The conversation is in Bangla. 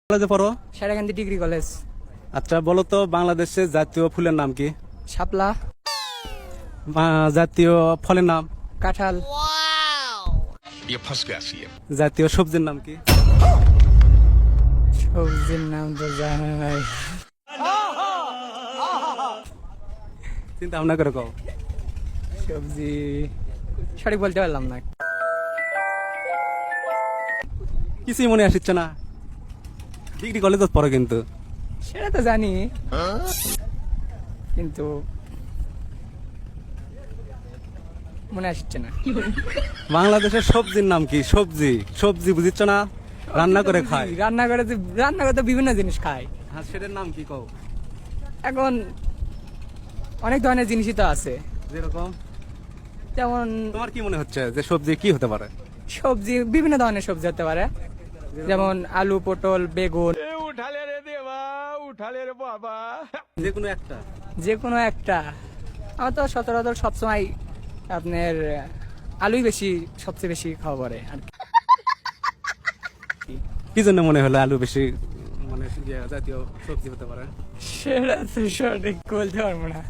কলেজে পড়ো? সারাকান্দি ডিগ্রি কলেজ। আচ্ছা বলো তো, বাংলাদেশের জাতীয় ফুলের নাম কি? শাপলা। জাতীয় ফলের নাম? কাঁঠাল। জাতীয় সবজির নাম কি? সবজির নাম তো জানা নাই। চিন্তা ভাবনা করে কও। সবজি সঠিক বলতে পারলাম না। কিছুই মনে আসছে না। ডিগ্রি কলেজে পড়ো কিন্তু। সেটা তো জানি, কিন্তু মনে আসছে না। বাংলাদেশের সবজির নাম কি? সবজি সবজি বুঝিচ্ছ না? রান্না করে খায়। রান্না করে তো বিভিন্ন জিনিস খায়। হ্যাঁ, সেটার নাম কি কও? এখন অনেক ধরনের জিনিসই তো আছে, যেরকম যেমন তোমার কি মনে হচ্ছে যে সবজি কি হতে পারে? সবজি বিভিন্ন ধরনের সবজি হতে পারে, যেমন আলু, পটল, বেগুন। যে কোনো একটা। যে কোনো একটা। আমার তো সচরাচর সবসময় আপনার আলুই সবচেয়ে বেশি খাওয়া পড়ে আর কি। কি জন্য মনে হলো আলু বেশি মানে জাতীয় সবজি হতে পারে? সেটা তো সঠিক বলতে পারবো না,